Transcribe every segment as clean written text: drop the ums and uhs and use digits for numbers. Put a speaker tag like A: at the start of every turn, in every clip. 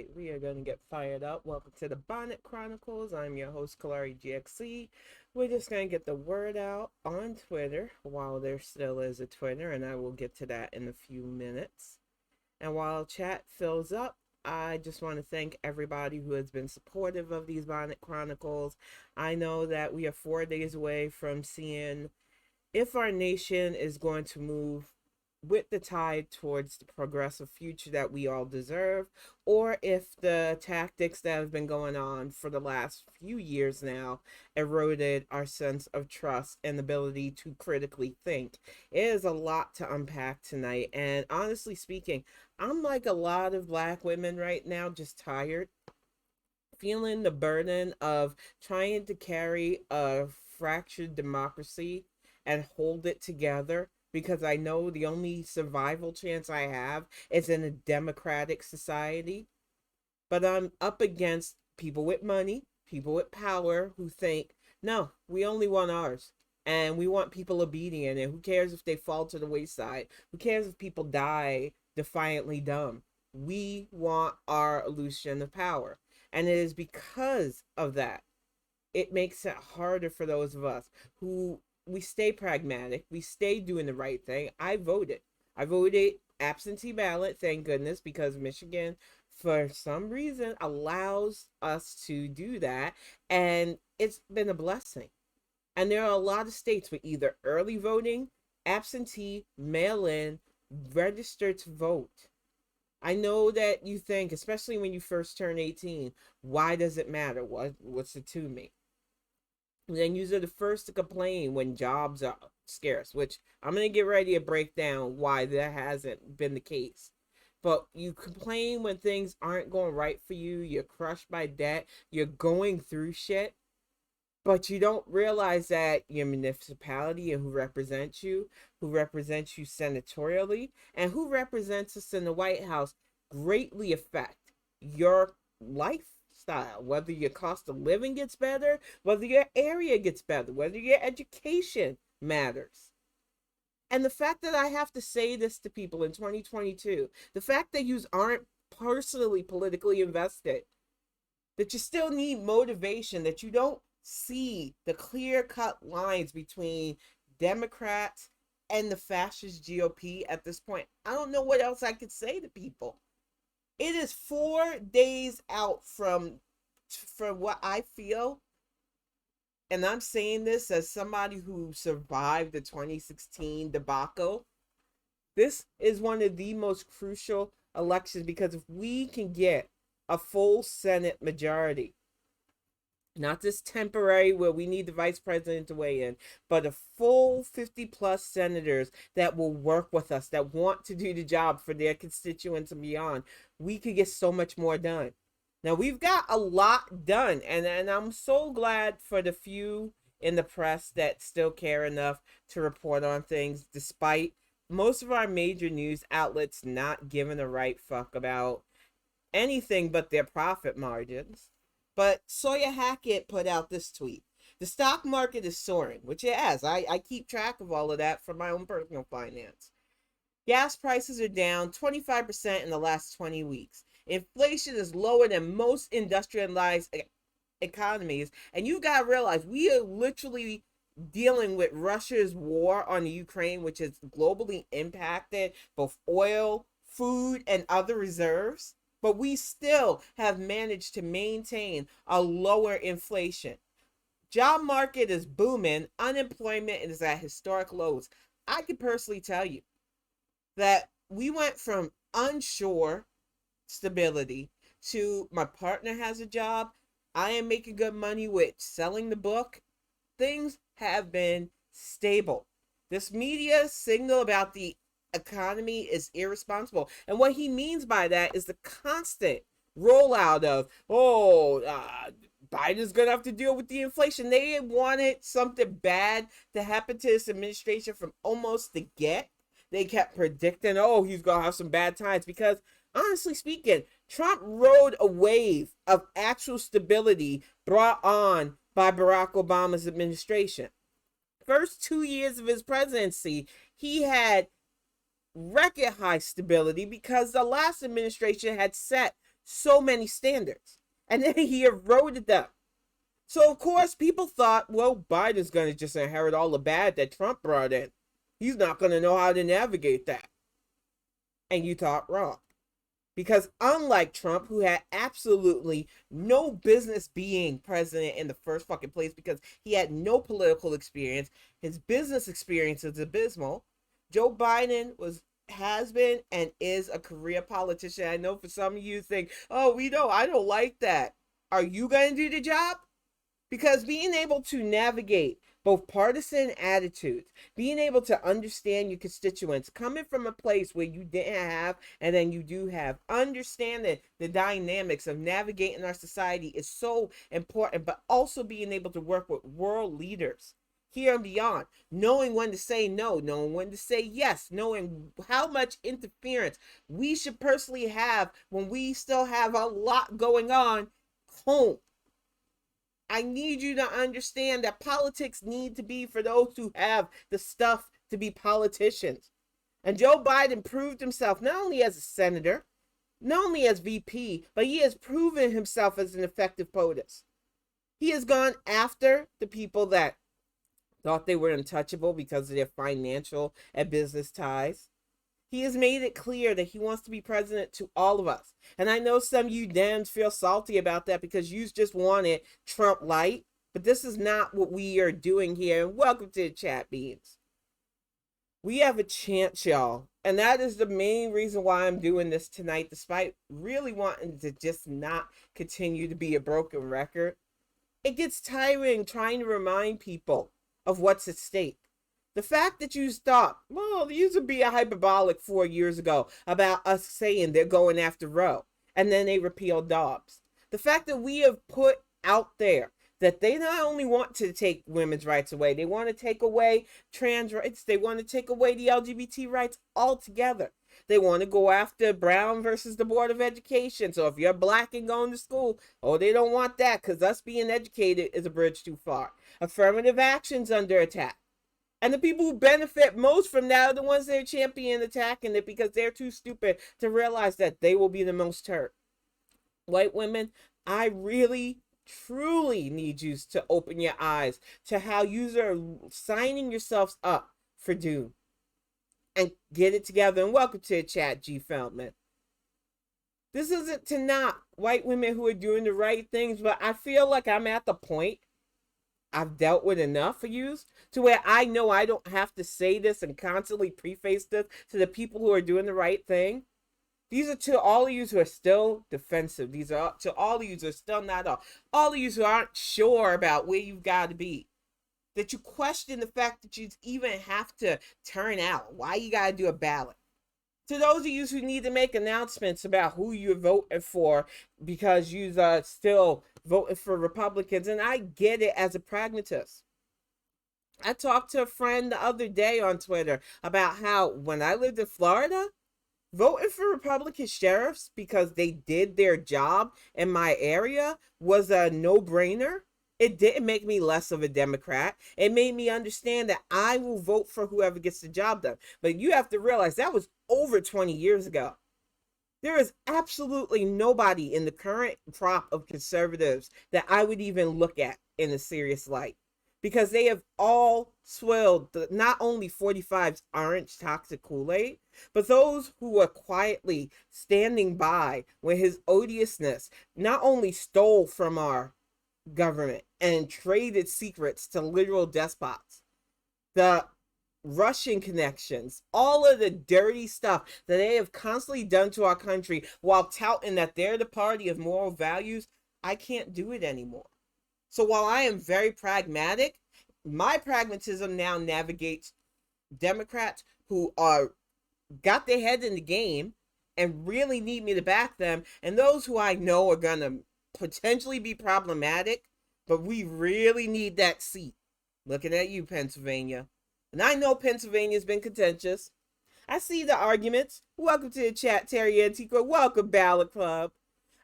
A: right, we are going to get fired up. Welcome to the Bonnet Chronicles. I'm your host, Kyrie GXC. We're just going to get the word out on Twitter while there still is a Twitter, and I will get to that in a few minutes. And while chat fills up, I just want to thank everybody who has been supportive of these Bonnet Chronicles. I know that we are 4 days away from seeing if our nation is going to move with the tide towards the progressive future that we all deserve, or if the tactics that have been going on for the last few years now eroded our sense of trust and ability to critically think. It is a lot to unpack tonight, and honestly speaking, I'm like a lot of black women right now, just tired, feeling the burden of trying to carry a fractured democracy and hold it together, because I know the only survival chance I have is in a democratic society. But I'm up against people with money, people with power who think, no, we only want ours. And we want people obedient. And who cares if they fall to the wayside? Who cares if people die defiantly dumb? We want our illusion of power. And it is because of that it makes it harder for those of us who we stay pragmatic, we stay doing the right thing. I voted. I voted absentee ballot, thank goodness, because Michigan, for some reason, allows us to do that. And it's been a blessing. And there are a lot of states with either early voting, absentee, mail in, registered to vote. I know that you think, especially when you first turn 18, why does it matter? What's it to me? And then you're the first to complain when jobs are scarce, which I'm going to get ready to break down why that hasn't been the case. But you complain when things aren't going right for you, you're crushed by debt, you're going through shit, but you don't realize that your municipality and who represents you senatorially, and who represents us in the White House greatly affect your lifestyle, whether your cost of living gets better, whether your area gets better, whether your education matters. And the fact that I have to say this to people in 2022, the fact that you aren't personally politically invested, that you still need motivation, that you don't see the clear cut lines between Democrats and the fascist GOP at this point. I don't know what else I could say to people. It is 4 days out from what I feel, and I'm saying this as somebody who survived the 2016 debacle. This is one of the most crucial elections, because if we can get a full Senate majority, not this temporary where we need the vice president to weigh in, but a full 50 plus senators that will work with us, that want to do the job for their constituents and beyond, we could get so much more done. Now, we've got a lot done, and I'm so glad for the few in the press that still care enough to report on things, despite most of our major news outlets not giving a right fuck about anything but their profit margins. But Sawyer Hackett put out this tweet. The stock market is soaring, which it has. I keep track of all of that for my own personal finance. Gas prices are down 25% in the last 20 weeks. Inflation is lower than most industrialized economies. And you got to realize we are literally dealing with Russia's war on Ukraine, which has globally impacted both oil, food, and other reserves. But we still have managed to maintain a lower inflation. Job market is booming. Unemployment is at historic lows. I can personally tell you that we went from unsure stability to my partner has a job. I am making good money with selling the book. Things have been stable. This media signal about the economy is irresponsible. And what he means by that is the constant rollout of, Biden's going to have to deal with the inflation. They wanted something bad to happen to this administration from almost the get. They kept predicting, he's going to have some bad times, because honestly speaking, Trump rode a wave of actual stability brought on by Barack Obama's administration. First 2 years of his presidency, he had record high stability because the last administration had set so many standards. And then he eroded them. So, of course, people thought, well, Biden's going to just inherit all the bad that Trump brought in. He's not going to know how to navigate that. And you thought wrong. Because unlike Trump, who had absolutely no business being president in the first fucking place because he had no political experience, his business experience is abysmal. Joe Biden has been and is a career politician. I know for some of you think, oh, I don't like that. Are you going to do the job? Because being able to navigate both partisan attitudes, being able to understand your constituents, coming from a place where you didn't have and then you do have, understanding the dynamics of navigating our society is so important, but also being able to work with world leaders here and beyond, knowing when to say no, knowing when to say yes, knowing how much interference we should personally have when we still have a lot going on home. I need you to understand that politics need to be for those who have the stuff to be politicians. And Joe Biden proved himself not only as a senator, not only as VP, but he has proven himself as an effective POTUS. He has gone after the people that thought they were untouchable because of their financial and business ties. He has made it clear that he wants to be president to all of us. And I know some of you Dems feel salty about that because you just wanted Trump light. But this is not what we are doing here. And welcome to the chat, beans. We have a chance, y'all. And that is the main reason why I'm doing this tonight, despite really wanting to just not continue to be a broken record. It gets tiring trying to remind people of what's at stake. The fact that you thought, well, there used to be a hyperbolic 4 years ago about us saying they're going after Roe, and then they repealed Dobbs. The fact that we have put out there that they not only want to take women's rights away, they want to take away trans rights, they want to take away the LGBT rights altogether. They want to go after Brown versus the Board of Education. So if you're black and going to school, oh, they don't want that because us being educated is a bridge too far. Affirmative action's under attack. And the people who benefit most from that are the ones that are championing attacking it because they're too stupid to realize that they will be the most hurt. White women, I really, truly need you to open your eyes to how you are signing yourselves up for doom. And get it together. And welcome to the chat, G. Feldman. This isn't to knock white women who are doing the right things, but I feel like I'm at the point I've dealt with enough for you to where I know I don't have to say this and constantly preface this to the people who are doing the right thing. These are to all of you who are still defensive. These are to all of you who are still not all of you who aren't sure about where you've got to be. That you question the fact that you even have to turn out. Why you got to do a ballot. To those of you who need to make announcements about who you're voting for because you're still voting for Republicans, and I get it as a pragmatist. I talked to a friend the other day on Twitter about how when I lived in Florida, voting for Republican sheriffs because they did their job in my area was a no-brainer. It didn't make me less of a Democrat. It made me understand that I will vote for whoever gets the job done. But you have to realize that was over 20 years ago. There is absolutely nobody in the current crop of conservatives that I would even look at in a serious light. Because they have all swilled not only 45's orange toxic Kool-Aid, but those who were quietly standing by when his odiousness not only stole from our government and traded secrets to literal despots, the Russian connections, all of the dirty stuff that they have constantly done to our country while touting that they're the party of moral values. I can't do it anymore. So while I am very pragmatic, my pragmatism now navigates Democrats who are got their head in the game and really need me to back them, and those who I know are gonna potentially be problematic, but we really need that seat. Looking at you, Pennsylvania. And I know Pennsylvania's been contentious. I see the arguments. Welcome to the chat, Terry Antiqua. Welcome, Ballot Club.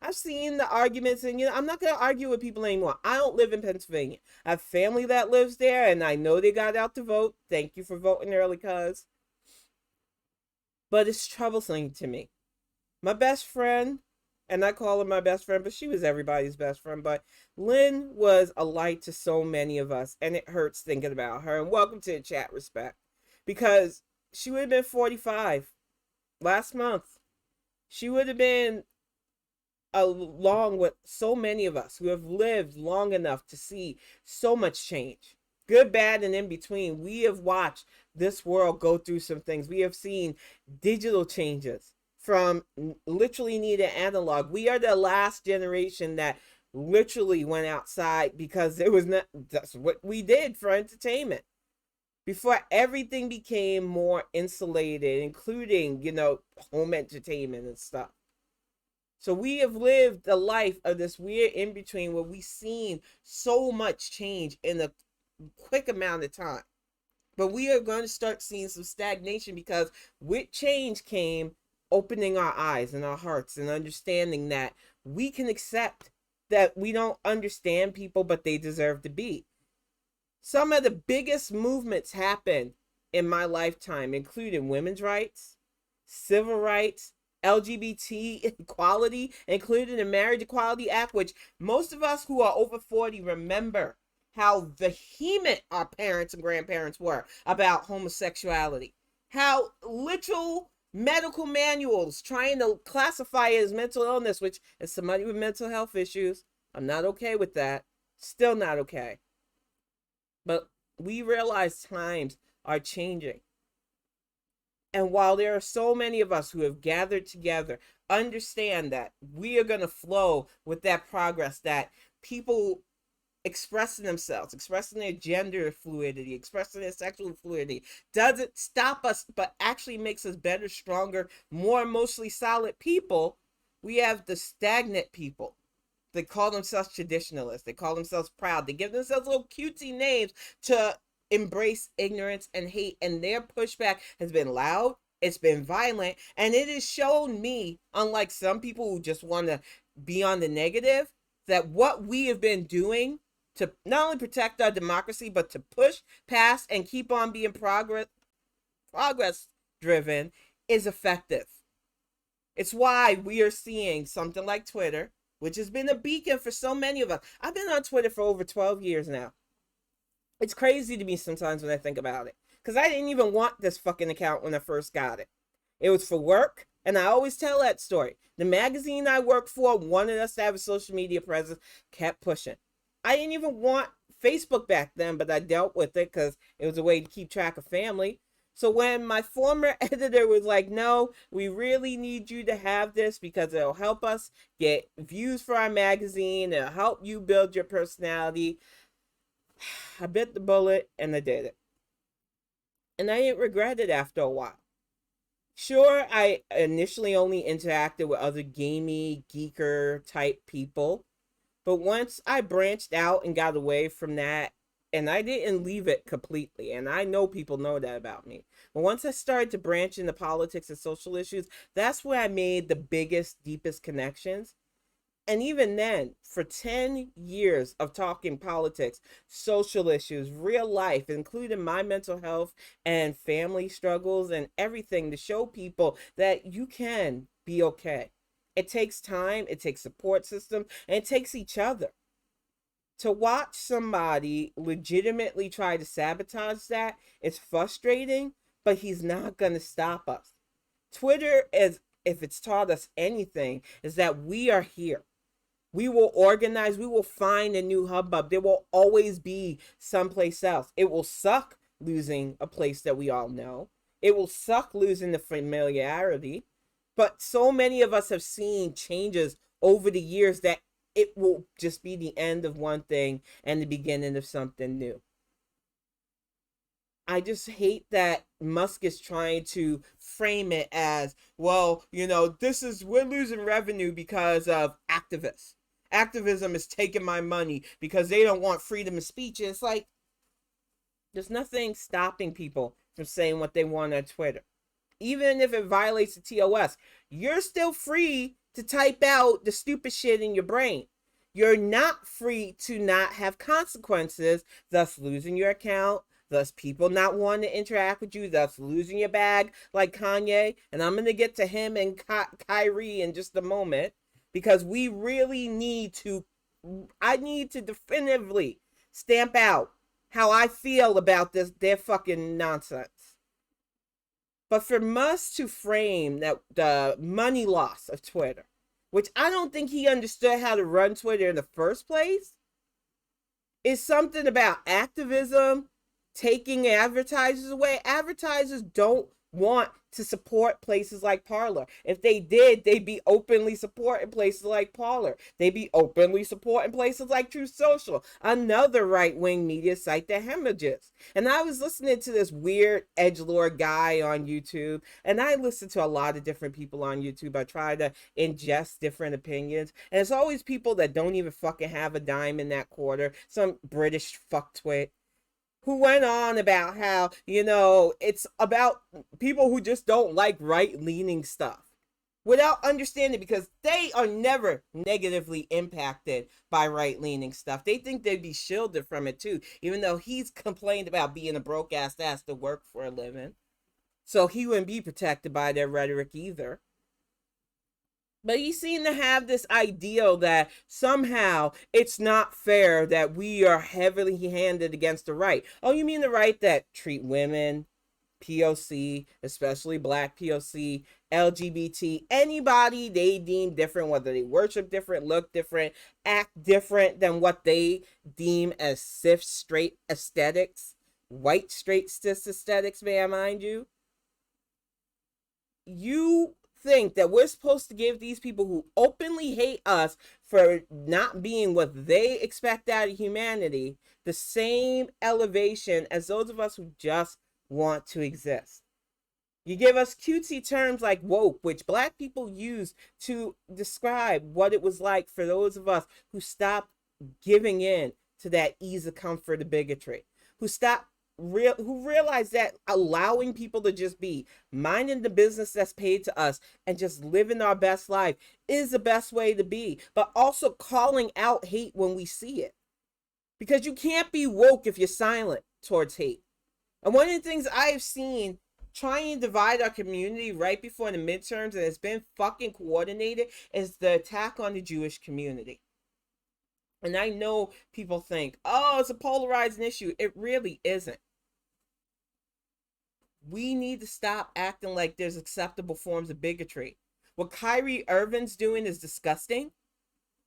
A: I've seen the arguments, and I'm not going to argue with people anymore. I don't live in Pennsylvania. I have family that lives there, and I know they got out to vote. Thank you for voting early, cuz. But it's troublesome to me. My best friend And I call her my best friend, but she was everybody's best friend. But Lynn was a light to so many of us, and it hurts thinking about her. And welcome to the chat, Respect, because she would have been 45 last month. She would have been along with so many of us who have lived long enough to see so much change, good, bad, and in between. We have watched this world go through some things. We have seen digital changes from literally needed analog. We are the last generation that literally went outside because there was not, that's what we did for entertainment. Before everything became more insulated, including, home entertainment and stuff. So we have lived the life of this weird in between where we've seen so much change in a quick amount of time. But we are going to start seeing some stagnation because with change came opening our eyes and our hearts and understanding that we can accept that we don't understand people, but they deserve to be. Some of the biggest movements happened in my lifetime, including women's rights, civil rights, LGBT equality, including the Marriage Equality Act, which most of us who are over 40 remember how vehement our parents and grandparents were about homosexuality. How literal medical manuals trying to classify it as mental illness, which is somebody with mental health issues. I'm not okay with that. Still not okay. But we realize times are changing. And while there are so many of us who have gathered together, understand that we are going to flow with that progress, that people expressing themselves, expressing their gender fluidity, expressing their sexual fluidity, doesn't stop us, but actually makes us better, stronger, more emotionally solid people. We have the stagnant people. They call themselves traditionalists. They call themselves proud. They give themselves little cutesy names to embrace ignorance and hate, and their pushback has been loud, it's been violent, and it has shown me, unlike some people who just want to be on the negative, that what we have been doing to not only protect our democracy, but to push past and keep on being progress driven is effective. It's why we are seeing something like Twitter, which has been a beacon for so many of us. I've been on Twitter for over 12 years now. It's crazy to me sometimes when I think about it, because I didn't even want this fucking account when I first got it. It was for work, and I always tell that story. The magazine I worked for wanted us to have a social media presence, kept pushing. I didn't even want Facebook back then, but I dealt with it because it was a way to keep track of family. So when my former editor was like, no, we really need you to have this because it'll help us get views for our magazine, it'll help you build your personality, I bit the bullet and I did it. And I didn't regret it after a while. Sure, I initially only interacted with other gamey, geeker type people. But once I branched out and got away from that, and I didn't leave it completely, and I know people know that about me. But once I started to branch into politics and social issues, that's where I made the biggest, deepest connections. And even then, for 10 years of talking politics, social issues, real life, including my mental health and family struggles and everything, to show people that you can be okay. It takes time, it takes support system, and it takes each other. To watch somebody legitimately try to sabotage that is frustrating, but he's not going to stop us. Twitter, is, if it's taught us anything, is that we are here. We will organize. We will find a new hubbub. There will always be someplace else. It will suck losing a place that we all know. It will suck losing the familiarity. But so many of us have seen changes over the years that it will just be the end of one thing and the beginning of something new. I just hate that Musk is trying to frame it as, well, we're losing revenue because of activists. Activism is taking my money because they don't want freedom of speech. And it's like, there's nothing stopping people from saying what they want on Twitter. Even if it violates the TOS, you're still free to type out the stupid shit in your brain. You're not free to not have consequences, thus losing your account, thus people not wanting to interact with you, thus losing your bag like Kanye. And I'm going to get to him and Kyrie in just a moment. because we really need to, I need to definitively stamp out how I feel about this, their fucking nonsense. But for Musk to frame that the money loss of Twitter, which I don't think he understood how to run Twitter in the first place, is something about activism, taking advertisers away. Advertisers don't want to support places like Parler. If they did, they'd be openly supporting places like Parler. They'd be openly supporting places like True Social, another right-wing media site that hemorrhages. And I was listening to this weird edgelord guy on YouTube, and I listen to a lot of different people on YouTube. I try to ingest different opinions, and it's always people that don't even fucking have a dime in that quarter. Some British fucktwit who went on about how, it's about people who just don't like right-leaning stuff without understanding, because they are never negatively impacted by right-leaning stuff. They think they'd be shielded from it too, even though he's complained about being a broke-ass ass to work for a living. So he wouldn't be protected by their rhetoric either. But he seemed to have this ideal that somehow it's not fair that we are heavily handed against the right. Oh, you mean the right that treat women, POC, especially Black POC, LGBT, anybody they deem different, whether they worship different, look different, act different than what they deem as cis straight aesthetics, white straight cis aesthetics, may I mind you? You think that we're supposed to give these people who openly hate us for not being what they expect out of humanity the same elevation as those of us who just want to exist. You give us cutesy terms like woke, which Black people use to describe what it was like for those of us who stopped giving in to that ease of comfort of bigotry, who realize that allowing people to just be minding the business that's paid to us and just living our best life is the best way to be, but also calling out hate when we see it, because you can't be woke if you're silent towards hate. And one of the things I've seen trying to divide our community right before the midterms, and it's been fucking coordinated, is the attack on the Jewish community. And I know people think, oh, it's a polarizing issue. It really isn't. We need to stop acting like there's acceptable forms of bigotry. What Kyrie Irving's doing is disgusting.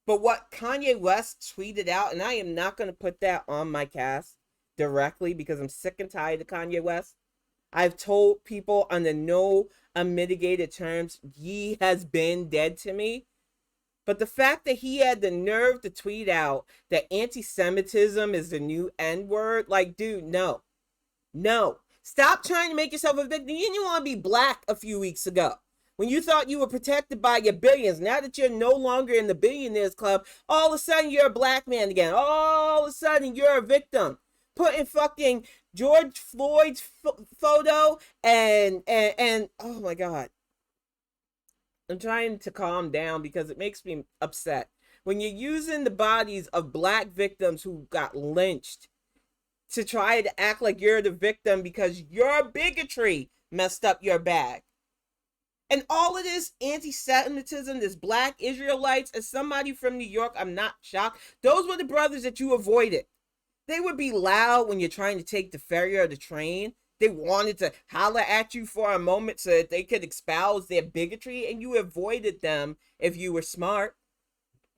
A: But what Kanye West tweeted out, and I am not going to put that on my cast directly because I'm sick and tired of Kanye West. I've told people under no unmitigated terms, he has been dead to me. But the fact that he had the nerve to tweet out that anti-Semitism is the new N-word, like, dude, no. Stop trying to make yourself a victim. You didn't want to be Black a few weeks ago when you thought you were protected by your billions. Now that you're no longer in the billionaires club, all of a sudden you're a Black man again. All of a sudden you're a victim. Putting fucking George Floyd's photo and oh my God. I'm trying to calm down because it makes me upset. When you're using the bodies of Black victims who got lynched to try to act like you're the victim because your bigotry messed up your bag. And all of this anti-Semitism, this Black Israelites, as somebody from New York, I'm not shocked. Those were the brothers that you avoided. They would be loud when you're trying to take the ferry or the train. They wanted to holler at you for a moment so that they could espouse their bigotry, and you avoided them if you were smart.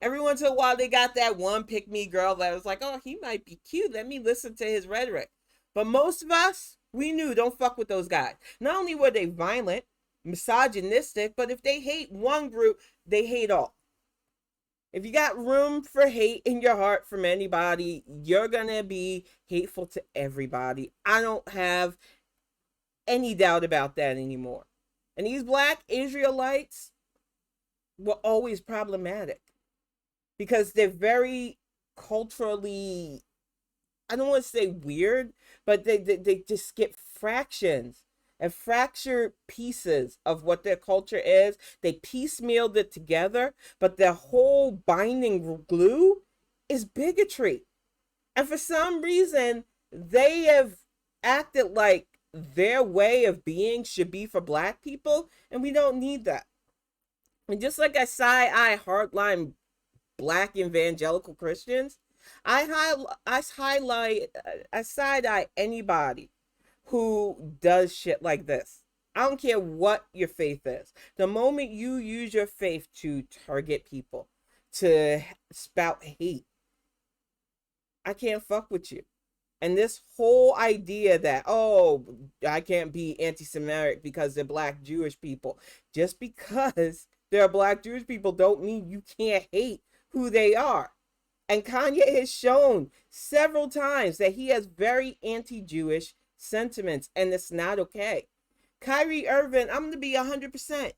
A: Every once in a while, they got that one pick-me girl that was like, oh, he might be cute. Let me listen to his rhetoric. But most of us, we knew, don't fuck with those guys. Not only were they violent, misogynistic, but if they hate one group, they hate all. If you got room for hate in your heart from anybody, you're going to be hateful to everybody. I don't have any doubt about that anymore. And these Black Israelites were always problematic because they're very culturally, I don't want to say weird, but they just skip fractions and fracture pieces of what their culture is. They piecemealed it together, but their whole binding glue is bigotry. And for some reason, they have acted like their way of being should be for Black people, and we don't need that. And just like I side-eye hardline black evangelical Christians, I side-eye anybody who does shit like this. I don't care what your faith is. The moment you use your faith to target people, to spout hate, I can't fuck with you. And this whole idea that, oh, I can't be anti Semitic because they're black Jewish people, just because they're black Jewish people don't mean you can't hate who they are. And Kanye has shown several times that he has very anti Jewish sentiments, and it's not okay. Kyrie Irving, I'm going to be 100%.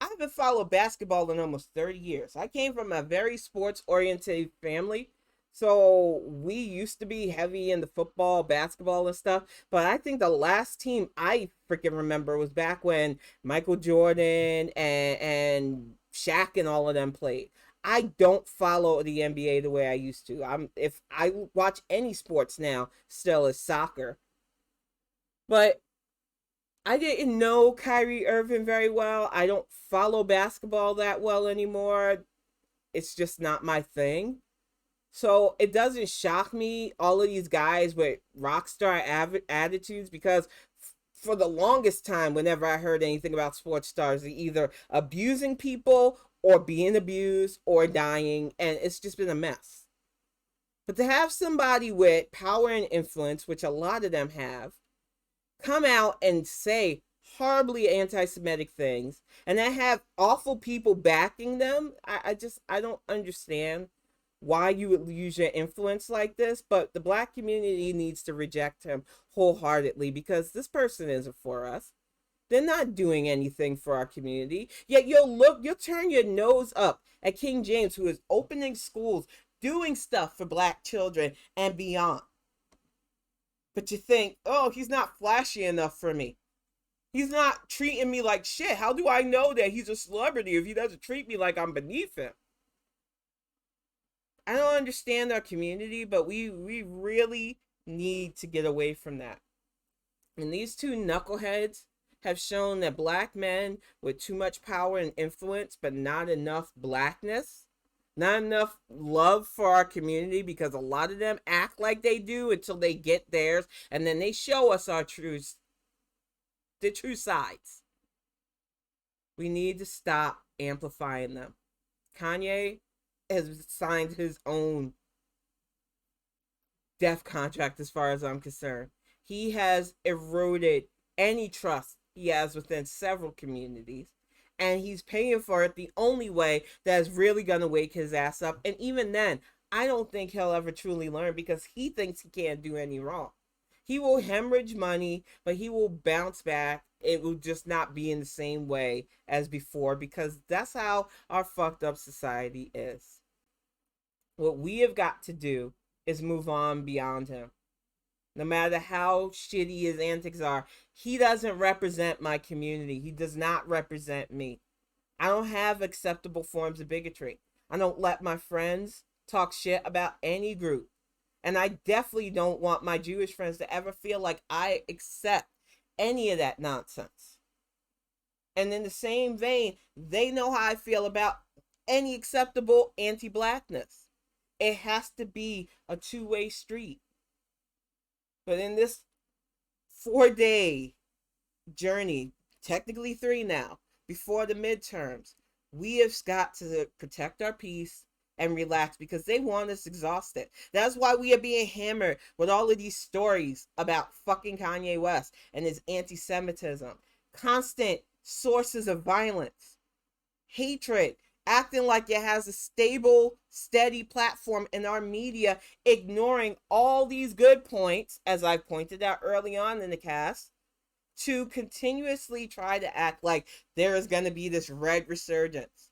A: I haven't followed basketball in almost 30 years. I came from a very sports oriented family. So we used to be heavy into football, basketball, and stuff. But I think the last team I freaking remember was back when Michael Jordan and Shaq and all of them played. I don't follow the NBA the way I used to. If I watch any sports now, still is soccer. But I didn't know Kyrie Irving very well. I don't follow basketball that well anymore. It's just not my thing. So it doesn't shock me, all of these guys with rock star attitudes, because for the longest time, whenever I heard anything about sports stars, they're either abusing people or being abused or dying, and it's just been a mess. But to have somebody with power and influence, which a lot of them have, come out and say horribly anti-Semitic things, and then have awful people backing them, I don't understand why you would use your influence like this. But the black community needs to reject him wholeheartedly, because this person isn't for us. They're not doing anything for our community. Yet you'll turn your nose up at King James, who is opening schools, doing stuff for black children and beyond. But you think, oh, he's not flashy enough for me. He's not treating me like shit. How do I know that he's a celebrity if he doesn't treat me like I'm beneath him? I don't understand our community, but we really need to get away from that. And these two knuckleheads have shown that black men with too much power and influence, but not enough blackness, not enough love for our community, because a lot of them act like they do until they get theirs, and then they show us the true sides. We need to stop amplifying them. Kanye has signed his own death contract as far as I'm concerned. He has eroded any trust he has within several communities, and he's paying for it the only way that is really going to wake his ass up. And even then, I don't think he'll ever truly learn, because he thinks he can't do any wrong. He will hemorrhage money, but he will bounce back. It will just not be in the same way as before, because that's how our fucked up society is. What we have got to do is move on beyond him. No matter how shitty his antics are, he doesn't represent my community. He does not represent me. I don't have acceptable forms of bigotry. I don't let my friends talk shit about any group. And I definitely don't want my Jewish friends to ever feel like I accept any of that nonsense. And in the same vein, they know how I feel about any acceptable anti-blackness. It has to be a two-way street. But in this 4-day journey, technically 3 now, before the midterms, we have got to protect our peace and relax, because they want us exhausted. That's why we are being hammered with all of these stories about fucking Kanye West and his anti-Semitism, constant sources of violence, hatred, acting like it has a stable, steady platform in our media, ignoring all these good points, as I pointed out early on in the cast, to continuously try to act like there is going to be this red resurgence.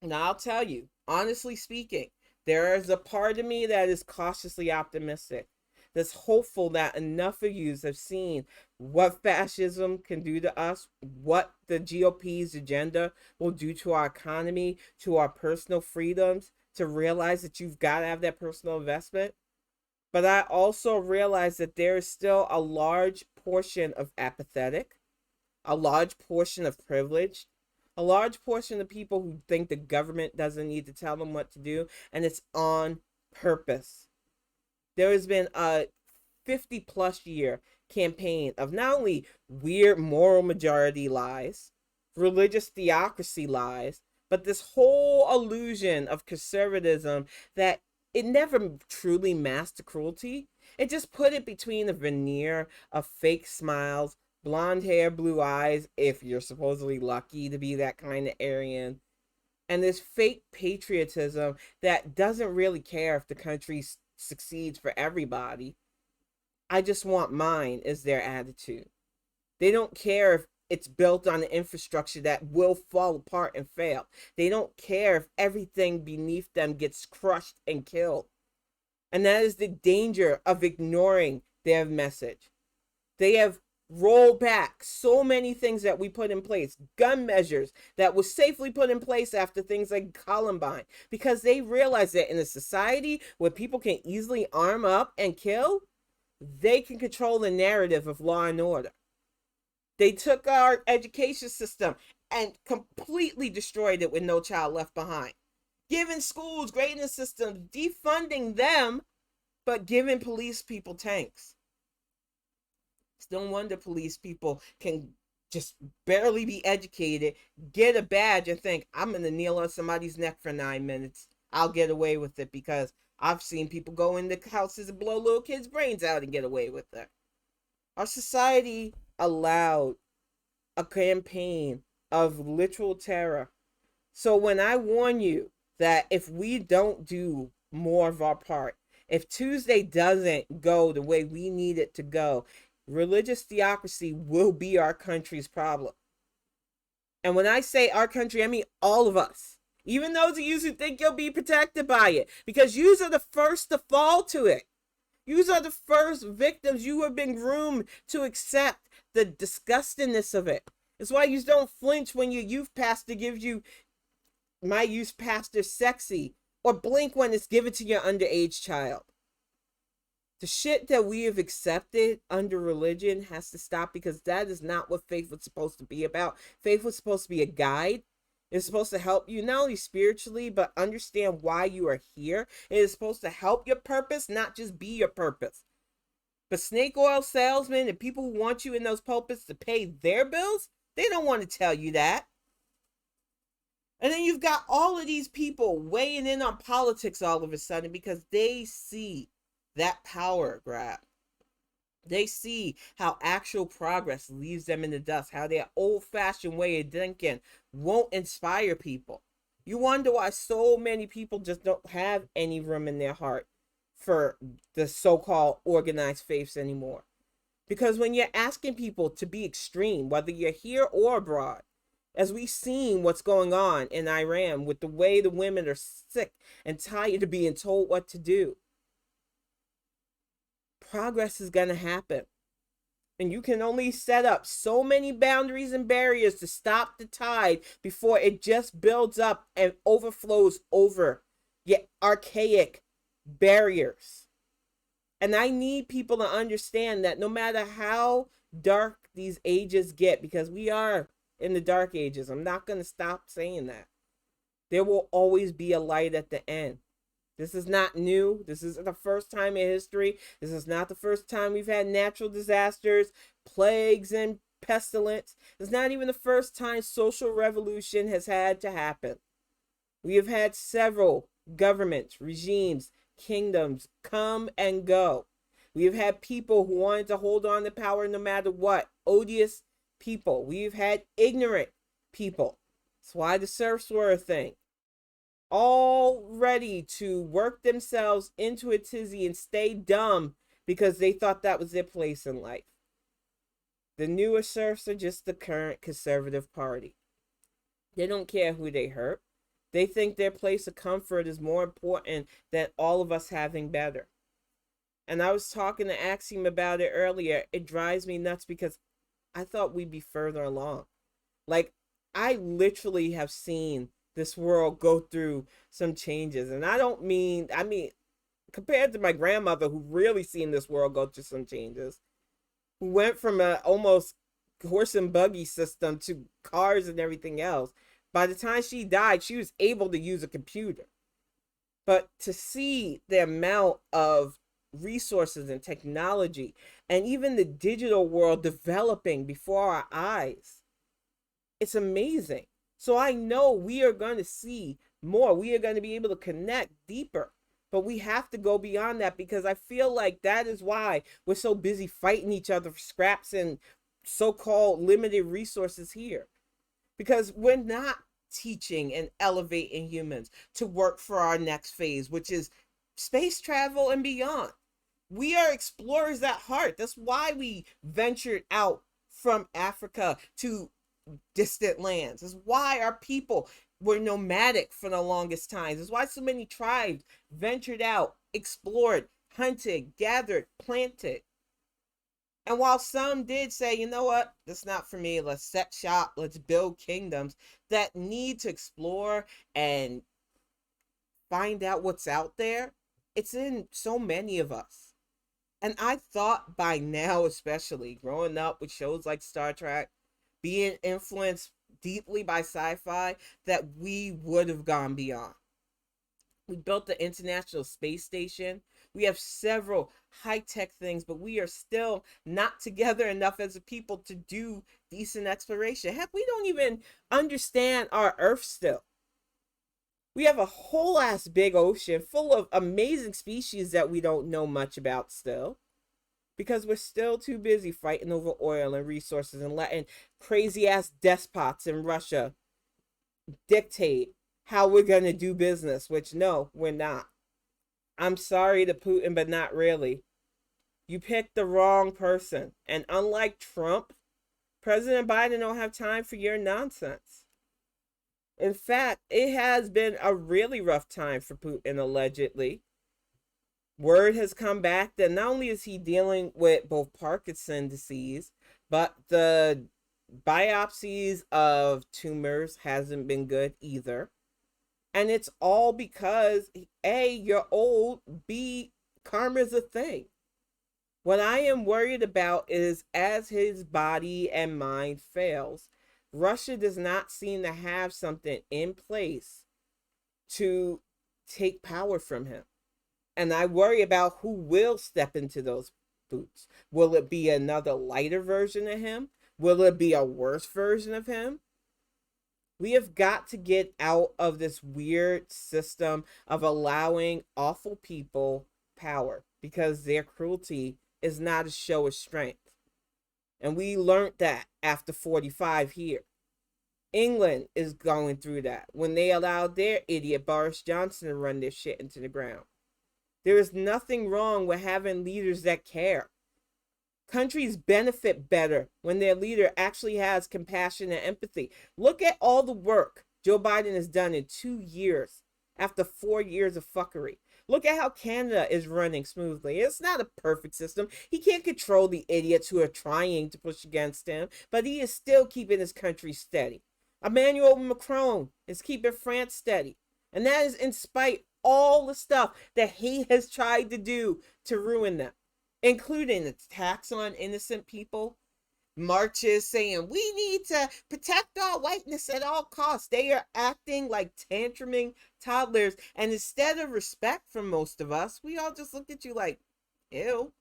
A: Now, I'll tell you, honestly speaking, there is a part of me that is cautiously optimistic, that's hopeful that enough of you have seen what fascism can do to us, what the GOP's agenda will do to our economy, to our personal freedoms, to realize that you've got to have that personal investment. But I also realize that there is still a large portion of apathetic, a large portion of privilege, A large portion of people who think the government doesn't need to tell them what to do, and it's on purpose. There has been a 50 plus year campaign of not only weird moral majority lies, religious theocracy lies, but this whole illusion of conservatism that it never truly masked the cruelty. It just put it between a veneer of fake smiles, blonde hair, blue eyes, if you're supposedly lucky to be that kind of Aryan, and this fake patriotism that doesn't really care if the country succeeds for everybody. I just want mine is their attitude. They don't care if it's built on an infrastructure that will fall apart and fail. They don't care if everything beneath them gets crushed and killed. And that is the danger of ignoring their message. They have rolled back so many things that we put in place, gun measures that was safely put in place after things like Columbine, because they realize that in a society where people can easily arm up and kill, they can control the narrative of law and order. They took our education system and completely destroyed it with No Child Left Behind. Giving schools, grading systems, defunding them, but giving police people tanks. It's no wonder police people can just barely be educated, get a badge, and think, I'm going to kneel on somebody's neck for 9 minutes. I'll get away with it, because I've seen people go into houses and blow little kids' brains out and get away with it. Our society allowed a campaign of literal terror. So when I warn you that if we don't do more of our part, if Tuesday doesn't go the way we need it to go, religious theocracy will be our country's problem. And when I say our country, I mean all of us. Even those of you who think you'll be protected by it, because you are the first to fall to it. You are the first victims. You have been groomed to accept the disgustingness of it. It's why you don't flinch when your youth pastor gives you "my youth pastor sexy," or blink when it's given to your underage child. The shit that we have accepted under religion has to stop, because that is not what faith was supposed to be about. Faith was supposed to be a guide. It's supposed to help you not only spiritually, but understand why you are here. It is supposed to help your purpose, not just be your purpose. But snake oil salesmen and people who want you in those pulpits to pay their bills, they don't want to tell you that. And then you've got all of these people weighing in on politics all of a sudden because they see that power grab. They see how actual progress leaves them in the dust, how their old-fashioned way of thinking won't inspire people. You wonder why so many people just don't have any room in their heart for the so-called organized faiths anymore. Because when you're asking people to be extreme, whether you're here or abroad, as we've seen what's going on in Iran with the way the women are sick and tired of being told what to do, progress is going to happen. And you can only set up so many boundaries and barriers to stop the tide before it just builds up and overflows over your archaic barriers. And I need people to understand that no matter how dark these ages get, because we are in the dark ages, I'm not going to stop saying that, there will always be a light at the end. This is not new. This isn't the first time in history. This is not the first time we've had natural disasters, plagues, and pestilence. It's not even the first time social revolution has had to happen. We have had several governments, regimes, kingdoms come and go. We have had people who wanted to hold on to power no matter what. Odious people. We've had ignorant people. That's why the serfs were a thing. All ready to work themselves into a tizzy and stay dumb because they thought that was their place in life. The newer serfs are just the current conservative party. They don't care who they hurt. They think their place of comfort is more important than all of us having better. And I was talking to Axiom about it earlier. It drives me nuts because I thought we'd be further along. Like, I literally have seen this world go through some changes. And I mean, compared to my grandmother, who really seen this world go through some changes, who went from a almost horse and buggy system to cars and everything else. By the time she died, she was able to use a computer. But to see the amount of resources and technology and even the digital world developing before our eyes, it's amazing. So I know we are going to see more. We are going to be able to connect deeper. But we have to go beyond that, because I feel like that is why we're so busy fighting each other for scraps and so-called limited resources here. Because we're not teaching and elevating humans to work for our next phase, which is space travel and beyond. We are explorers at heart. That's why we ventured out from Africa to distant lands. That's why our people were nomadic for the longest times. That's why so many tribes ventured out, explored, hunted, gathered, planted. And while some did say, you know what, that's not for me, let's set shop, let's build kingdoms, that need to explore and find out what's out there, it's in so many of us. And I thought by now, especially growing up with shows like Star Trek, being influenced deeply by sci-fi, that we would have gone beyond. We built the International Space Station. We have several high-tech things, but we are still not together enough as a people to do decent exploration. Heck, we don't even understand our Earth still. We have a whole ass big ocean full of amazing species that we don't know much about still, because we're still too busy fighting over oil and resources and letting crazy ass despots in Russia dictate how we're going to do business, which no, we're not. I'm sorry to Putin, but not really. You picked the wrong person. And unlike Trump, President Biden don't have time for your nonsense. In fact, it has been a really rough time for Putin, allegedly. Word has come back that not only is he dealing with both Parkinson's disease, but the biopsies of tumors hasn't been good either. And it's all because A, you're old, B, karma's a thing. What I am worried about is, as his body and mind fails, Russia does not seem to have something in place to take power from him. And I worry about who will step into those boots. Will it be another lighter version of him? Will it be a worse version of him? We have got to get out of this weird system of allowing awful people power, because their cruelty is not a show of strength. And we learned that after 45 here. England is going through that when they allowed their idiot Boris Johnson to run their shit into the ground. There is nothing wrong with having leaders that care. Countries benefit better when their leader actually has compassion and empathy. Look at all the work Joe Biden has done in 2 years after 4 years of fuckery. Look at how Canada is running smoothly. It's not a perfect system. He can't control the idiots who are trying to push against him, but he is still keeping his country steady. Emmanuel Macron is keeping France steady. And that is in spite all the stuff that he has tried to do to ruin them, including attacks on innocent people, marches saying we need to protect our whiteness at all costs. They are acting like tantruming toddlers, and instead of respect from most of us, we all just look at you like, ew.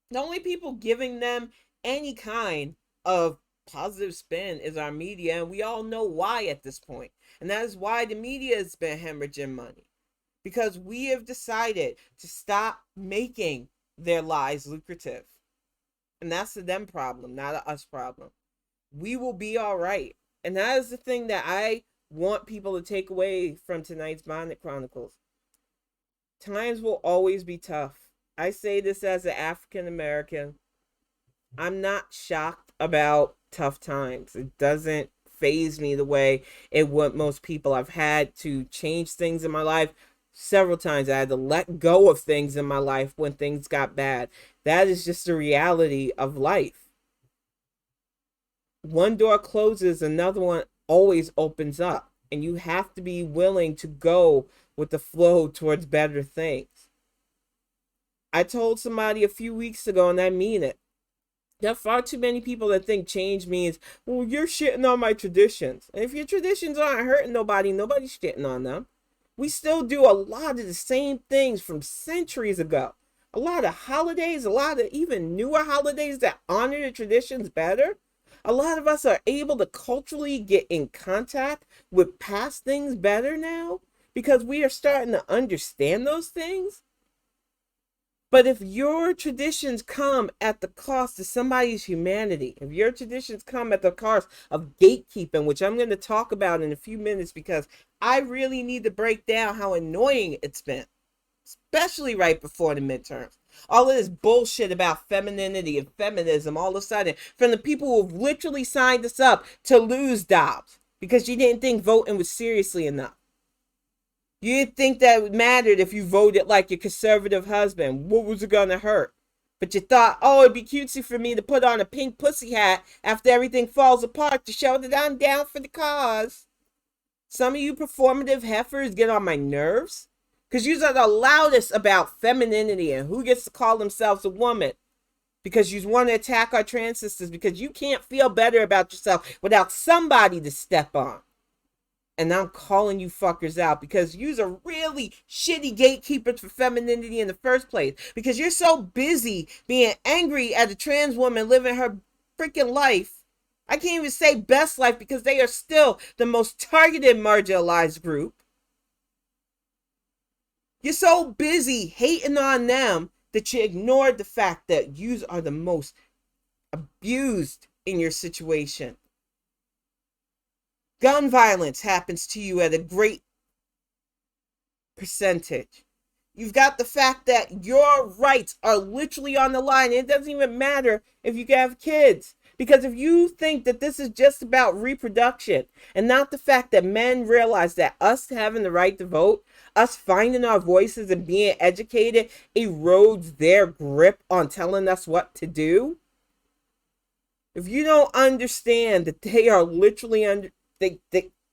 A: The only people giving them any kind of positive spin is our media, and we all know why at this point. And that is why the media has been hemorrhaging money, because we have decided to stop making their lies lucrative. And that's a them problem, not a us problem. We will be all right. And that is the thing that I want people to take away from tonight's Bonnet Chronicles. Times will always be tough. I say this as an African American. I'm not shocked about tough times. It doesn't faze me the way it would most people. I've had to change things in my life several times. I had to let go of things in my life when things got bad. That is just the reality of life. One door closes, another one always opens up. And you have to be willing to go with the flow towards better things. I told somebody a few weeks ago, and I mean it, There are far too many people that think change means, well, you're shitting on my traditions. And if your traditions aren't hurting nobody, nobody's shitting on them. We still do a lot of the same things from centuries ago. A lot of holidays, a lot of even newer holidays that honor the traditions better. A lot of us are able to culturally get in contact with past things better now because we are starting to understand those things. But if your traditions come at the cost of somebody's humanity, if your traditions come at the cost of gatekeeping, which I'm going to talk about in a few minutes because I really need to break down how annoying it's been, especially right before the midterms. All of this bullshit about femininity and feminism all of a sudden from the people who have literally signed us up to lose Dobbs because you didn't think voting was seriously enough. You didn't think that it mattered if you voted like your conservative husband. What was it going to hurt? But you thought, oh, it'd be cutesy for me to put on a pink pussy hat after everything falls apart to show that I'm down for the cause. Some of you performative heifers get on my nerves because you are the loudest about femininity and who gets to call themselves a woman. Because you want to attack our trans sisters because you can't feel better about yourself without somebody to step on. And I'm calling you fuckers out because you're a really shitty gatekeepers for femininity in the first place. Because you're so busy being angry at a trans woman living her freaking life. I can't even say best life because they are still the most targeted marginalized group. You're so busy hating on them that you ignored the fact that you are the most abused in your situation. Gun violence happens to you at a great percentage. You've got the fact that your rights are literally on the line. It doesn't even matter if you have kids. Because if you think that this is just about reproduction and not the fact that men realize that us having the right to vote, us finding our voices and being educated erodes their grip on telling us what to do. If you don't understand that they are literally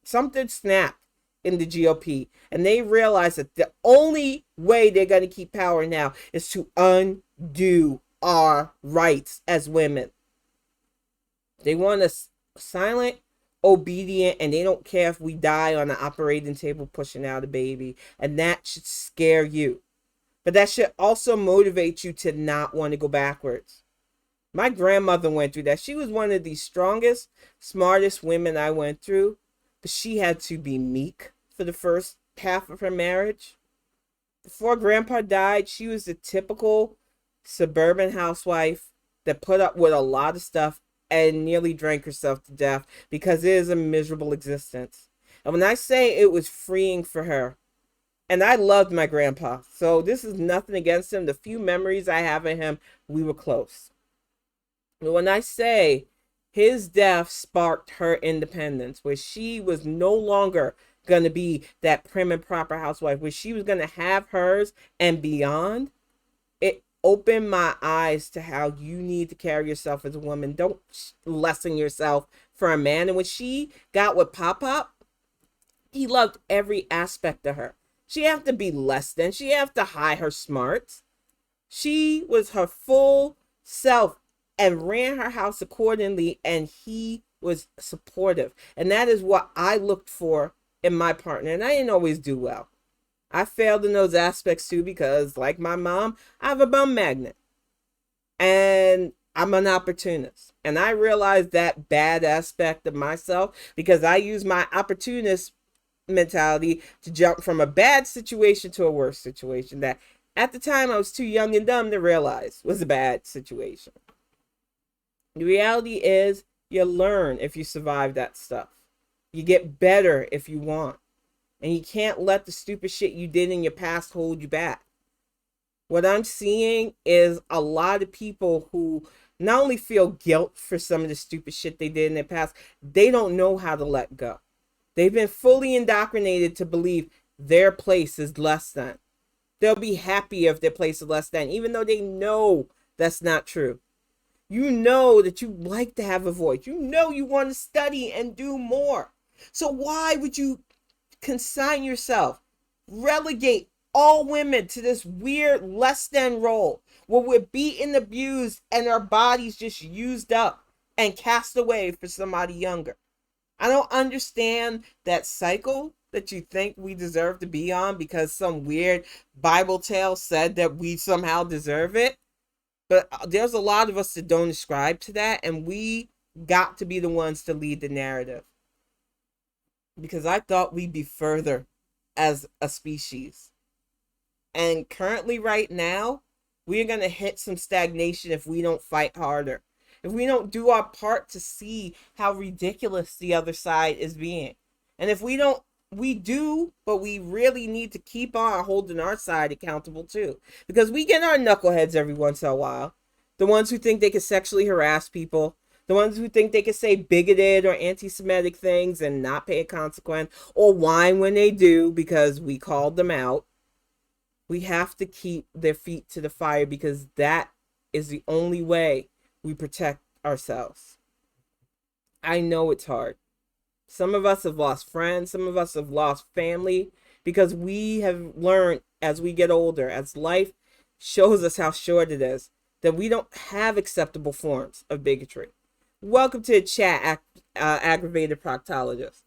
A: something snapped in the GOP and they realize that the only way they're going to keep power now is to undo our rights as women. They want us silent, obedient, and they don't care if we die on the operating table pushing out a baby. And that should scare you. But that should also motivate you to not want to go backwards. My grandmother went through that. She was one of the strongest, smartest women I went through. But she had to be meek for the first half of her marriage. Before Grandpa died, she was the typical suburban housewife that put up with a lot of stuff and nearly drank herself to death because it is a miserable existence. And when I say it was freeing for her, and I loved my grandpa, so this is nothing against him. The few memories I have of him, we were close. But when I say his death sparked her independence, where she was no longer going to be that prim and proper housewife, where she was going to have hers and beyond, it opened my eyes to how you need to carry yourself as a woman. Don't lessen yourself for a man. And when she got with Pop, he loved every aspect of her. She have to be less than. She have to hide her smarts. She was her full self and ran her house accordingly, and he was supportive. And that is what I looked for in my partner. And I didn't always do well. I failed in those aspects too because, like my mom, I have a bum magnet. And I'm an opportunist. And I realized that bad aspect of myself because I use my opportunist mentality to jump from a bad situation to a worse situation that at the time I was too young and dumb to realize was a bad situation. The reality is you learn if you survive that stuff. You get better if you want. And you can't let the stupid shit you did in your past hold you back. What I'm seeing is a lot of people who not only feel guilt for some of the stupid shit they did in their past, they don't know how to let go. They've been fully indoctrinated to believe their place is less than. They'll be happy if their place is less than, even though they know that's not true. You know that you like to have a voice. You know you want to study and do more. So why would you consign yourself, relegate all women to this weird less than role where we're beaten, abused, and our bodies just used up and cast away for somebody younger. I don't understand that cycle that you think we deserve to be on because some weird Bible tale said that we somehow deserve it. But there's a lot of us that don't ascribe to that, and we got to be the ones to lead the narrative. Because I thought we'd be further as a species. And currently, right now, we're going to hit some stagnation if we don't fight harder. If we don't do our part to see how ridiculous the other side is being. And if we don't, we do, but we really need to keep on holding our side accountable too. Because we get our knuckleheads every once in a while. The ones who think they can sexually harass people. The ones who think they can say bigoted or anti-Semitic things and not pay a consequence. Or whine when they do because we called them out. We have to keep their feet to the fire because that is the only way we protect ourselves. I know it's hard. Some of us have lost friends. Some of us have lost family because we have learned as we get older, as life shows us how short it is, that we don't have acceptable forms of bigotry. Welcome to the chat, aggravated proctologist.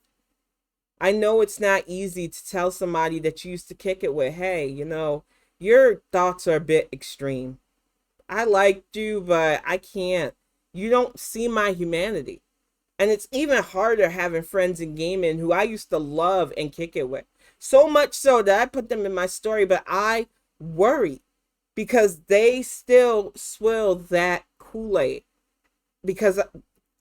A: I know it's not easy to tell somebody that you used to kick it with, hey, you know, your thoughts are a bit extreme. I liked you, but I can't. You don't see my humanity. And it's even harder having friends in gaming who I used to love and kick it with. So much so that I put them in my story, but I worry because they still swill that Kool-Aid.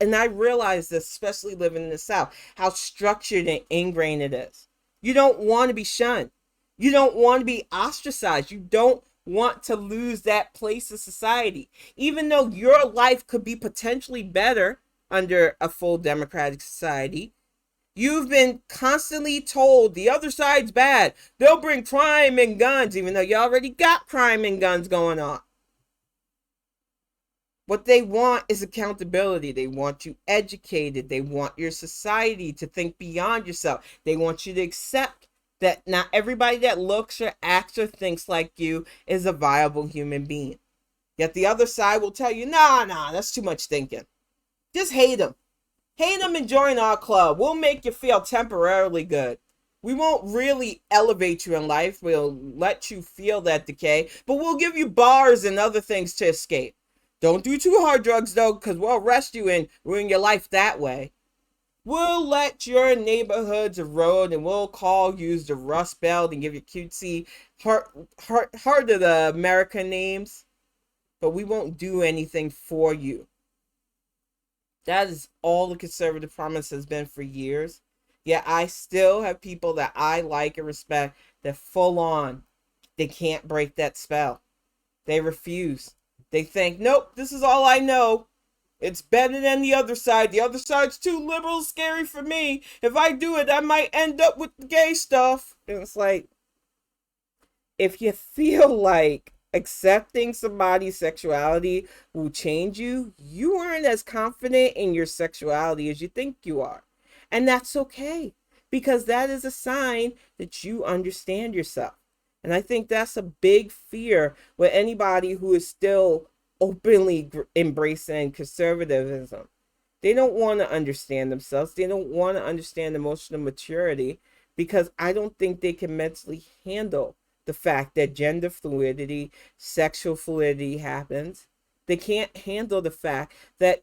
A: And I realize this, especially living in the South, how structured and ingrained it is. You don't want to be shunned. You don't want to be ostracized. You don't want to lose that place in society. Even though your life could be potentially better under a full democratic society, you've been constantly told the other side's bad. They'll bring crime and guns, even though you already got crime and guns going on. What they want is accountability. They want you educated. They want your society to think beyond yourself. They want you to accept that not everybody that looks or acts or thinks like you is a viable human being. Yet the other side will tell you, nah, that's too much thinking. Just hate them. Hate them and join our club. We'll make you feel temporarily good. We won't really elevate you in life. We'll let you feel that decay, but we'll give you bars and other things to escape. Don't do too hard drugs, though, because we'll arrest you and ruin your life that way. We'll let your neighborhoods erode, and we'll call you the Rust Belt and give you cutesy, heart of the American names. But we won't do anything for you. That is all the conservative promise has been for years. Yet I still have people that I like and respect that full on, they can't break that spell. They refuse. They think, nope, this is all I know. It's better than the other side. The other side's too liberal, scary for me. If I do it, I might end up with the gay stuff. And it's like, if you feel like accepting somebody's sexuality will change you, you aren't as confident in your sexuality as you think you are. And that's okay, because that is a sign that you understand yourself. And I think that's a big fear with anybody who is still openly embracing conservatism. They don't want to understand themselves. They don't want to understand emotional maturity because I don't think they can mentally handle the fact that gender fluidity, sexual fluidity happens. They can't handle the fact that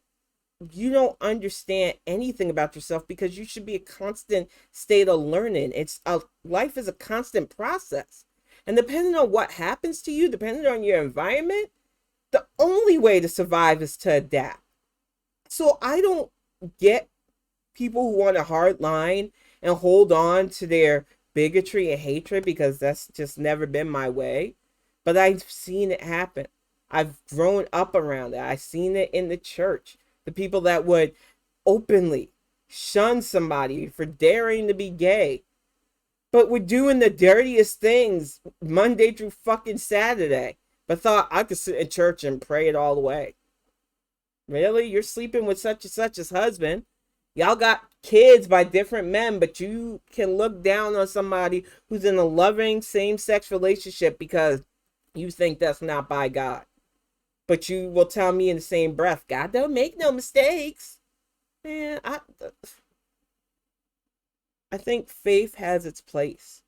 A: you don't understand anything about yourself because you should be a constant state of learning. Life is a constant process. And depending on what happens to you, depending on your environment, the only way to survive is to adapt. So I don't get people who want a hard line and hold on to their bigotry and hatred because that's just never been my way. But I've seen it happen. I've grown up around it. I've seen it in the church. The people that would openly shun somebody for daring to be gay. But we're doing the dirtiest things Monday through fucking Saturday. But thought I could sit in church and pray it all away. Really? You're sleeping with such and such as husband. Y'all got kids by different men, but you can look down on somebody who's in a loving same-sex relationship because you think that's not by God. But you will tell me in the same breath, God don't make no mistakes. Man, I think faith has its place.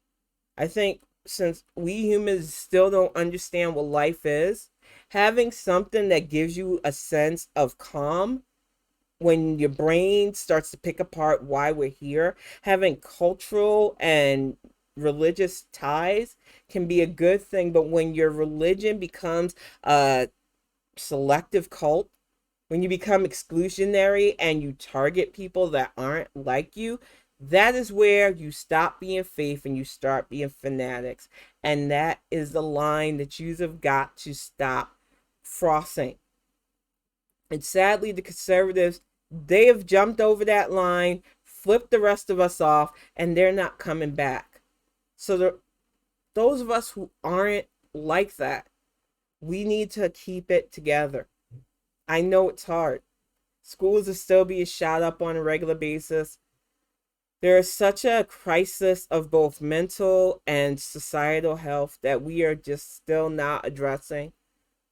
A: I think since we humans still don't understand what life is, having something that gives you a sense of calm when your brain starts to pick apart why we're here, having cultural and religious ties can be a good thing. But when your religion becomes a selective cult, when you become exclusionary and you target people that aren't like you, that is where you stop being faith and you start being fanatics. And that is the line that you have got to stop crossing. And sadly, the conservatives, they have jumped over that line, flipped the rest of us off, and they're not coming back. So those of us who aren't like that, we need to keep it together. I know it's hard. Schools are still being shot up on a regular basis. There is such a crisis of both mental and societal health that we are just still not addressing.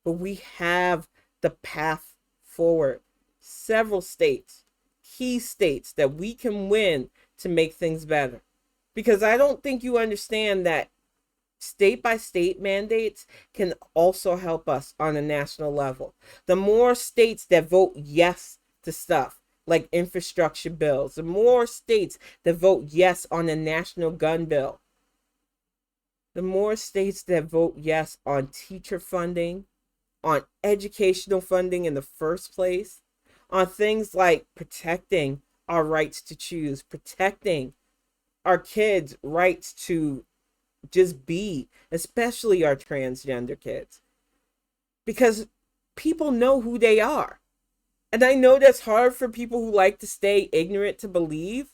A: But we have the path forward. Several states, key states that we can win to make things better. Because I don't think you understand that state by state mandates can also help us on a national level. The more states that vote yes to stuff like infrastructure bills, the more states that vote yes on a national gun bill, the more states that vote yes on teacher funding, on educational funding in the first place, on things like protecting our rights to choose, protecting our kids' rights to just be, especially our transgender kids. Because people know who they are. And I know that's hard for people who like to stay ignorant to believe,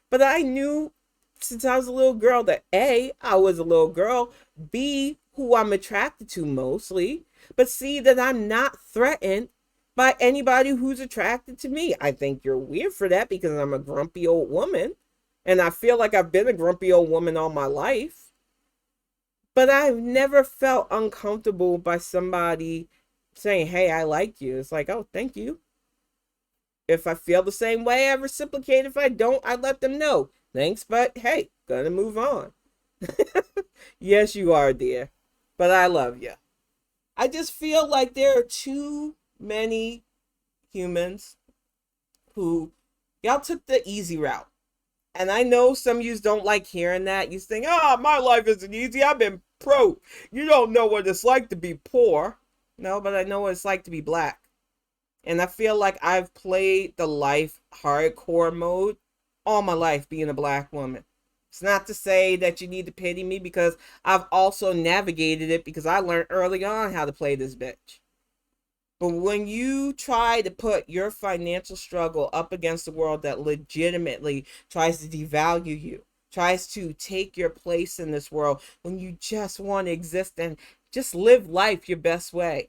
A: but I knew since I was a little girl that A, I was a little girl, B, who I'm attracted to mostly, but C, that I'm not threatened by anybody who's attracted to me. I think you're weird for that because I'm a grumpy old woman, and I feel like I've been a grumpy old woman all my life. But I've never felt uncomfortable by somebody saying, hey, I like you. It's like, oh, thank you. If I feel the same way, I reciprocate. If I don't, I let them know. Thanks, but hey, gonna move on. Yes, you are, dear. But I love you. I just feel like there are too many humans who, y'all took the easy route. And I know some of you don't like hearing that. You think, oh, my life isn't easy. I've been broke. You don't know what it's like to be poor. No, but I know what it's like to be black. And I feel like I've played the life hardcore mode all my life being a black woman. It's not to say that you need to pity me because I've also navigated it because I learned early on how to play this bitch. But when you try to put your financial struggle up against the world that legitimately tries to devalue you, tries to take your place in this world, when you just want to exist and just live life your best way,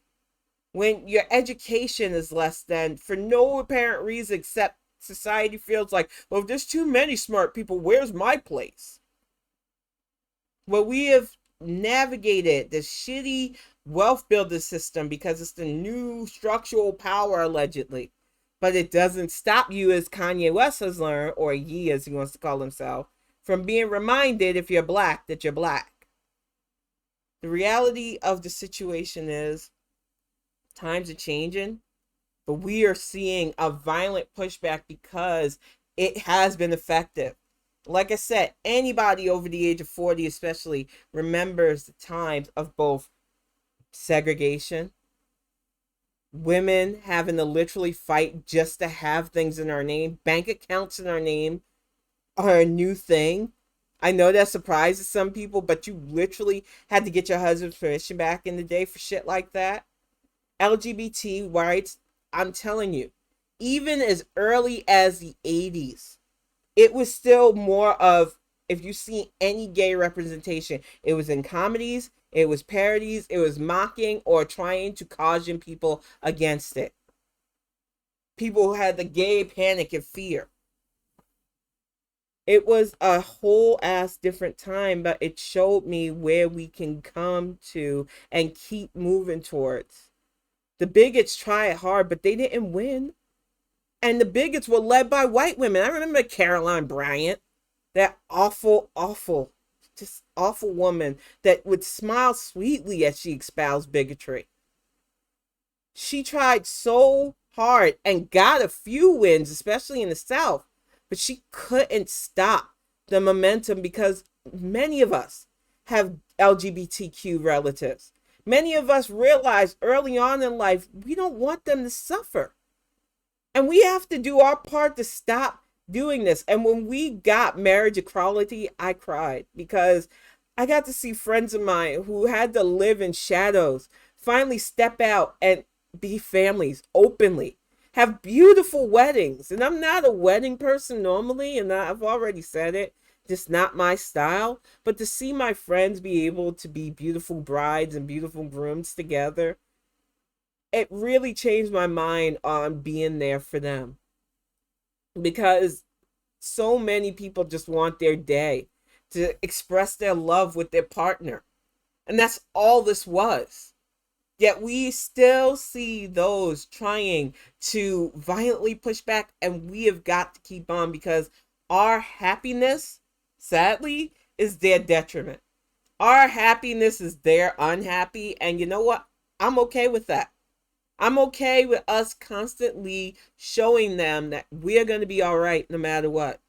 A: when your education is less than for no apparent reason except society feels like, well, if there's too many smart people, where's my place? Well, we have navigated this shitty wealth builder system because it's the new structural power allegedly, but it doesn't stop you, as Kanye West has learned, or Ye as he wants to call himself, from being reminded if you're black that you're black. The reality of the situation is times are changing, but we are seeing a violent pushback because it has been effective. Like I said, anybody over the age of 40 especially remembers the times of both segregation, women having to literally fight just to have things in our name, bank accounts in our name are a new thing. I know that surprises some people, but you literally had to get your husband's permission back in the day for shit like that. LGBT rights, I'm telling you, even as early as the 80s, it was still more of, if you see any gay representation, it was in comedies, it was parodies, it was mocking or trying to caution people against it. People had the gay panic and fear. It was a whole ass different time, but it showed me where we can come to and keep moving towards. The bigots tried hard, but they didn't win. And the bigots were led by white women. I remember Caroline Bryant, that awful, awful, just awful woman that would smile sweetly as she espoused bigotry. She tried so hard and got a few wins, especially in the South, but she couldn't stop the momentum because many of us have LGBTQ relatives. Many of us realize early on in life we don't want them to suffer. And we have to do our part to stop doing this. And when we got marriage equality, I cried because I got to see friends of mine who had to live in shadows finally step out and be families openly, have beautiful weddings. And I'm not a wedding person normally, and I've already said it, just not my style. But to see my friends be able to be beautiful brides and beautiful grooms together, it really changed my mind on being there for them. Because so many people just want their day to express their love with their partner. And that's all this was. Yet we still see those trying to violently push back, and we have got to keep on because our happiness, sadly, is their detriment. Our happiness is their unhappy, and you know what? I'm okay with that. I'm okay with us constantly showing them that we're going to be all right no matter what.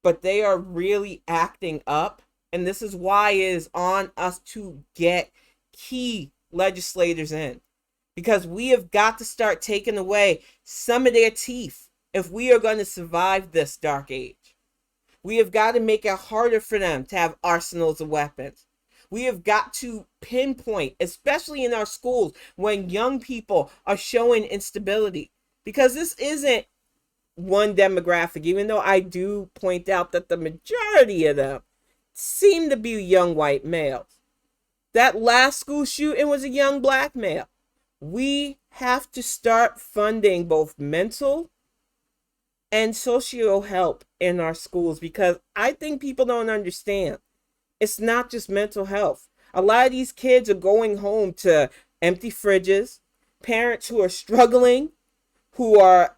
A: But they are really acting up, and this is why it is on us to get key legislators in, because we have got to start taking away some of their teeth if we are going to survive this dark age. We have got to make it harder for them to have arsenals of weapons. We have got to pinpoint, especially in our schools, when young people are showing instability, because this isn't one demographic, even though I do point out that the majority of them seem to be young white males. That last school shooting was a young black male. We have to start funding both mental and socio help in our schools, because I think people don't understand. It's not just mental health. A lot of these kids are going home to empty fridges, parents who are struggling, who are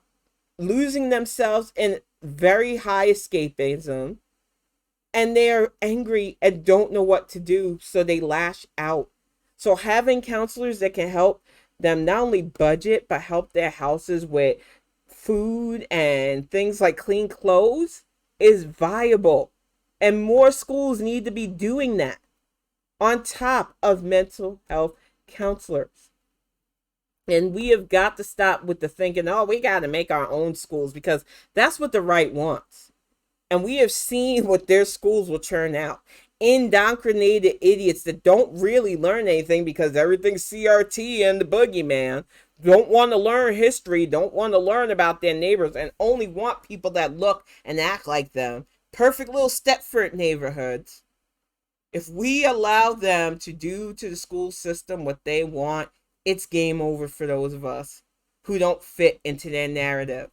A: losing themselves in very high escapism, and they're angry and don't know what to do, so they lash out. So having counselors that can help them not only budget, but help their houses with food and things like clean clothes is viable. And more schools need to be doing that on top of mental health counselors. And we have got to stop with the thinking, oh, we got to make our own schools, because that's what the right wants. And we have seen what their schools will churn out. Indoctrinated idiots that don't really learn anything because everything's CRT and the boogeyman, don't want to learn history, don't want to learn about their neighbors, and only want people that look and act like them. Perfect little Stepford neighborhoods. If we allow them to do to the school system what they want, it's game over for those of us who don't fit into their narrative.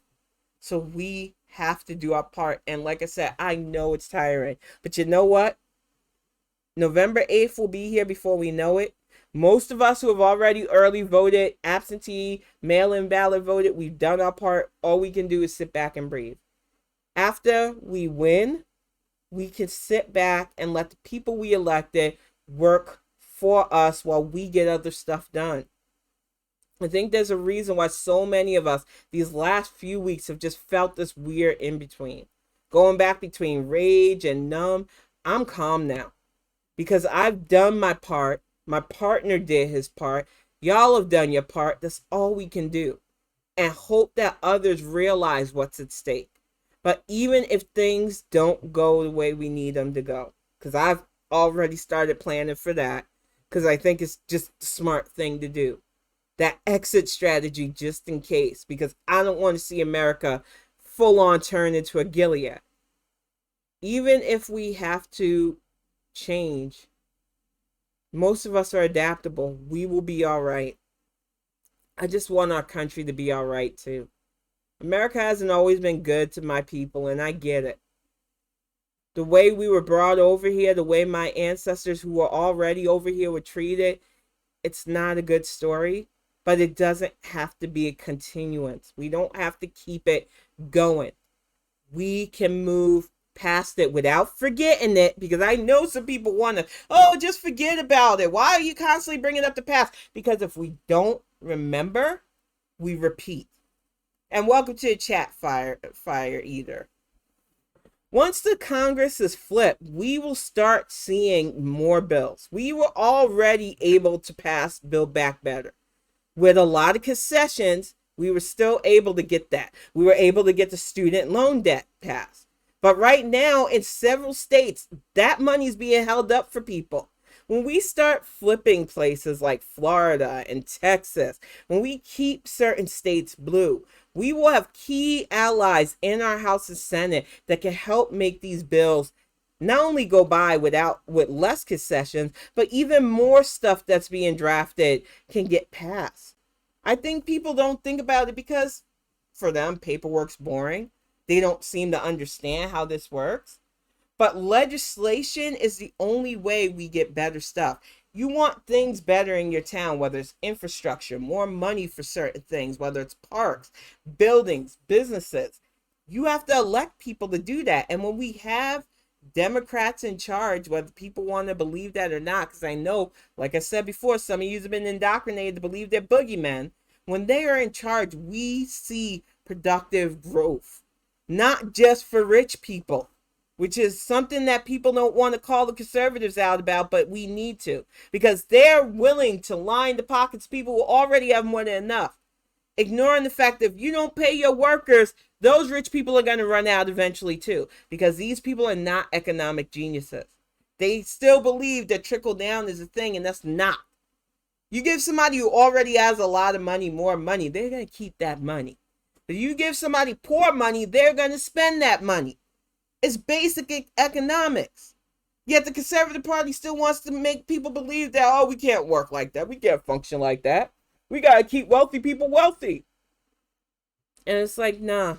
A: So we have to do our part. And like I said, I know it's tiring, but you know what? November 8th will be here before we know it. Most of us who have already early voted, absentee, mail-in ballot voted, we've done our part. All we can do is sit back and breathe. After we win, we can sit back and let the people we elected work for us while we get other stuff done. I think there's a reason why so many of us these last few weeks have just felt this weird in between. Going back between rage and numb. I'm calm now because I've done my part. My partner did his part. Y'all have done your part. That's all we can do. And hope that others realize what's at stake. But even if things don't go the way we need them to go, because I've already started planning for that, because I think it's just the smart thing to do. That exit strategy just in case, because I don't want to see America full on turn into a Gilead. Even if we have to change, most of us are adaptable. We will be all right. I just want our country to be all right too. America hasn't always been good to my people, and I get it. The way we were brought over here, the way my ancestors who were already over here were treated, it's not a good story, but it doesn't have to be a continuance. We don't have to keep it going. We can move past it without forgetting it, because I know some people want to, oh, just forget about it. Why are you constantly bringing up the past? Because if we don't remember, we repeat. And welcome to the chat, Fire Eater. Once the Congress is flipped, we will start seeing more bills. We were already able to pass Build Back Better. With a lot of concessions, we were still able to get that. We were able to get the student loan debt passed. But right now, in several states, that money is being held up for people. When we start flipping places like Florida and Texas, when we keep certain states blue, we will have key allies in our House and Senate that can help make these bills not only go by with less concessions, but even more stuff that's being drafted can get passed. I think people don't think about it because for them, paperwork's boring. They don't seem to understand how this works. But legislation is the only way we get better stuff. You want things better in your town, whether it's infrastructure, more money for certain things, whether it's parks, buildings, businesses. You have to elect people to do that. And when we have Democrats in charge, whether people want to believe that or not, because I know, like I said before, some of you have been indoctrinated to believe they're boogeymen. When they are in charge, we see productive growth, not just for rich people, which is something that people don't want to call the conservatives out about, but we need to, because they're willing to line the pockets of people who already have more than enough, ignoring the fact that if you don't pay your workers, those rich people are going to run out eventually too, because these people are not economic geniuses. They still believe that trickle down is a thing, and that's not. You give somebody who already has a lot of money more money, they're going to keep that money. But you give somebody poor money, they're going to spend that money. It's basic economics. Yet the Conservative Party still wants to make people believe that, oh, we can't work like that. We can't function like that. We got to keep wealthy people wealthy. And it's like, nah.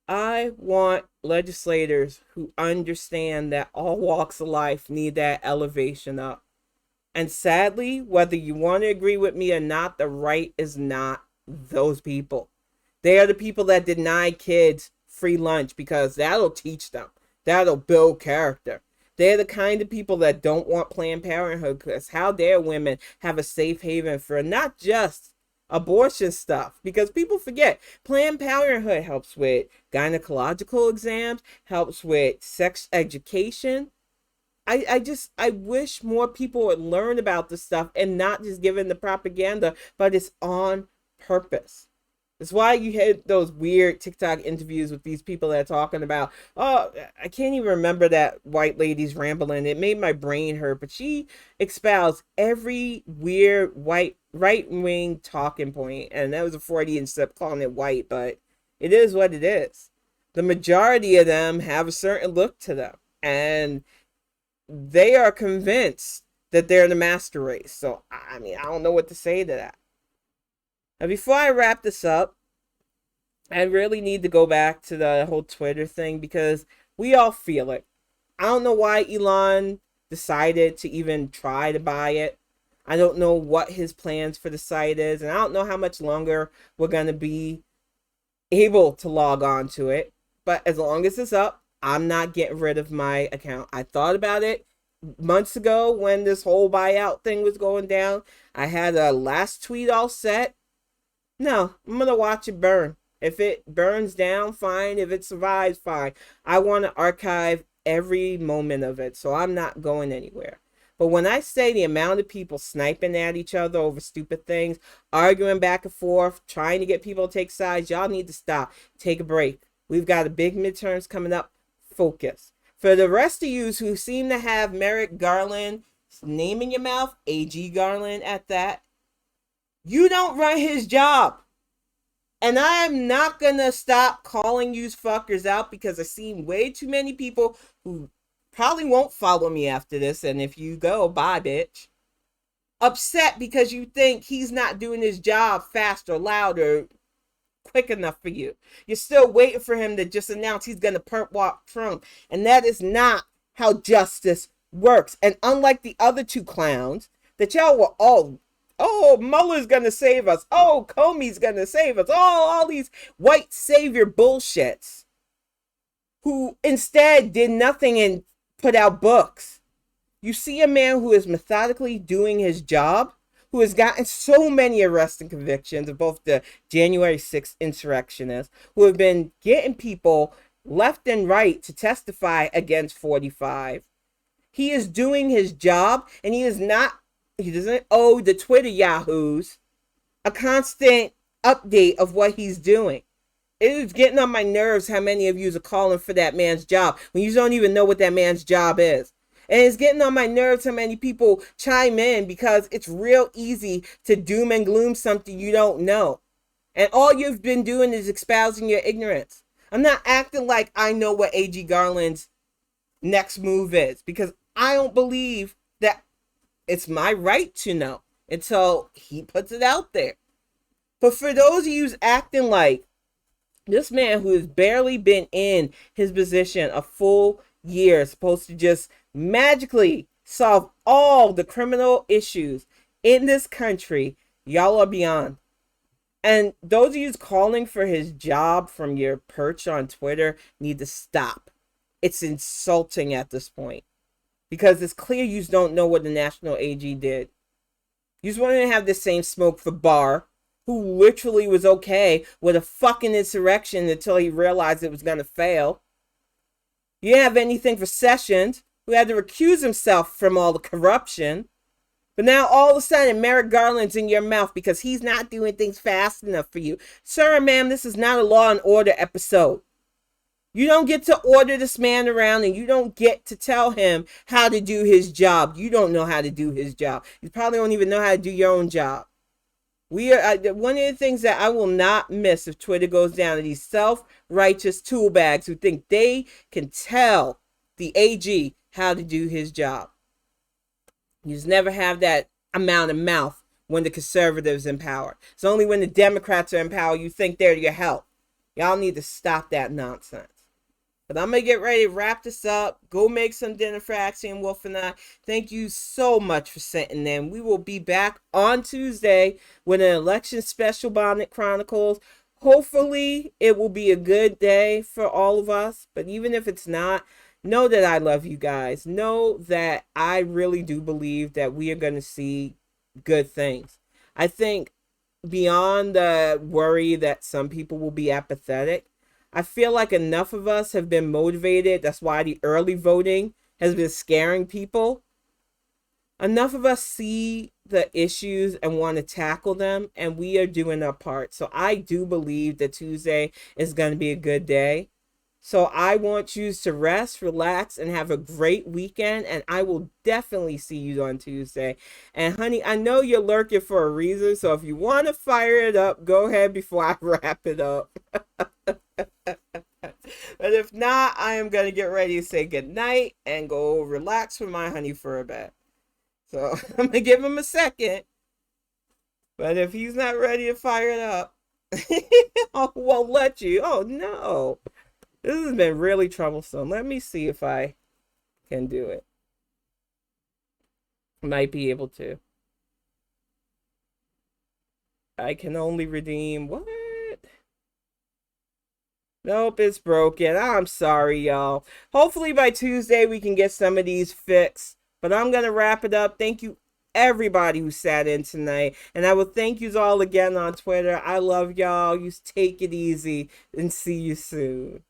A: I want legislators who understand that all walks of life need that elevation up. And sadly, whether you want to agree with me or not, the right is not those people. They are the people that deny kids free lunch because that'll teach them. That'll build character. They're the kind of people that don't want Planned Parenthood, because how dare women have a safe haven for not just abortion stuff? Because people forget, Planned Parenthood helps with gynecological exams, helps with sex education. I wish more people would learn about this stuff and not just give in the propaganda, but it's on purpose. That's why you had those weird TikTok interviews with these people that are talking about, oh, I can't even remember that white lady's rambling. It made my brain hurt, but she espoused every weird white right-wing talking point, and that was a Freudian step calling it white, but it is what it is. The majority of them have a certain look to them, and they are convinced that they're the master race. So, I mean, I don't know what to say to that. Now, before I wrap this up, I really need to go back to the whole Twitter thing, because we all feel it. I don't know why Elon decided to even try to buy it. I don't know what his plans for the site is, and I don't know how much longer we're going to be able to log on to it. But as long as it's up, I'm not getting rid of my account. I thought about it months ago when this whole buyout thing was going down. I had a last tweet all set. No, I'm going to watch it burn. If it burns down, fine. If it survives, fine. I want to archive every moment of it, so I'm not going anywhere. But when I say the amount of people sniping at each other over stupid things, arguing back and forth, trying to get people to take sides, y'all need to stop. Take a break. We've got a big midterms coming up. Focus. For the rest of you who seem to have Merrick Garland name in your mouth, AG Garland at that, you don't run his job. And I'm not going to stop calling you fuckers out, because I've seen way too many people who probably won't follow me after this. And if you go, bye, bitch. upset because you think he's not doing his job fast or loud or quick enough for you. You're still waiting for him to just announce he's going to perp walk Trump. And that is not how justice works. And unlike the other two clowns that y'all were all, oh, Mueller's going to save us. Oh, Comey's going to save us. Oh, all these white savior bullshits who instead did nothing and put out books. You see a man who is methodically doing his job, who has gotten so many arrests and convictions of both the January 6th insurrectionists, who have been getting people left and right to testify against 45. He is doing his job, and he doesn't owe the Twitter yahoos a constant update of what he's doing. It is getting on my nerves how many of you are calling for that man's job when you don't even know what that man's job is. And it's getting on my nerves how many people chime in because it's real easy to doom and gloom something you don't know. And all you've been doing is espousing your ignorance. I'm not acting like I know what A.G. Garland's next move is because I don't believe that it's my right to know until he puts it out there. But for those of you who's acting like this man who has barely been in his position a full year is supposed to just magically solve all the criminal issues in this country, y'all are beyond. And those of you calling for his job from your perch on Twitter need to stop. It's insulting at this point because it's clear you don't know what the national AG did. You just want to have the same smoke for Barr, who literally was okay with a fucking insurrection until he realized it was going to fail. You didn't have anything for Sessions, who had to recuse himself from all the corruption. But now all of a sudden, Merrick Garland's in your mouth because he's not doing things fast enough for you. Sir and ma'am, this is not a Law and Order episode. You don't get to order this man around and you don't get to tell him how to do his job. You don't know how to do his job. You probably don't even know how to do your own job. We are one of the things that I will not miss if Twitter goes down are these self-righteous tool bags who think they can tell the AG how to do his job. You just never have that amount of mouth when the conservatives in power. It's only when the Democrats are in power you think they're your help. Y'all need to stop that nonsense. But I'm going to get ready to wrap this up. Go make some dinner for Axie and Wolf and I. Thank you so much for sitting in. We will be back on Tuesday with an election special Bonnet Chronicles. Hopefully, it will be a good day for all of us. But even if it's not, know that I love you guys. Know that I really do believe that we are going to see good things. I think beyond the worry that some people will be apathetic, I feel like enough of us have been motivated. That's why the early voting has been scaring people. Enough of us see the issues and want to tackle them, and we are doing our part. So I do believe that Tuesday is going to be a good day. So I want you to rest, relax, and have a great weekend. And I will definitely see you on Tuesday. And honey, I know you're lurking for a reason. So if you want to fire it up, go ahead before I wrap it up. But if not, I am going to get ready to say goodnight and go relax with my honey for a bit. So I'm going to give him a second. But if he's not ready to fire it up, I won't let you. Oh, no. This has been really troublesome. Let me see if I can do it. Might be able to. I can only redeem what? Nope, it's broken. I'm sorry, y'all. Hopefully by Tuesday we can get some of these fixed. But I'm going to wrap it up. Thank you, everybody who sat in tonight. And I will thank you all again on Twitter. I love y'all. You take it easy and see you soon.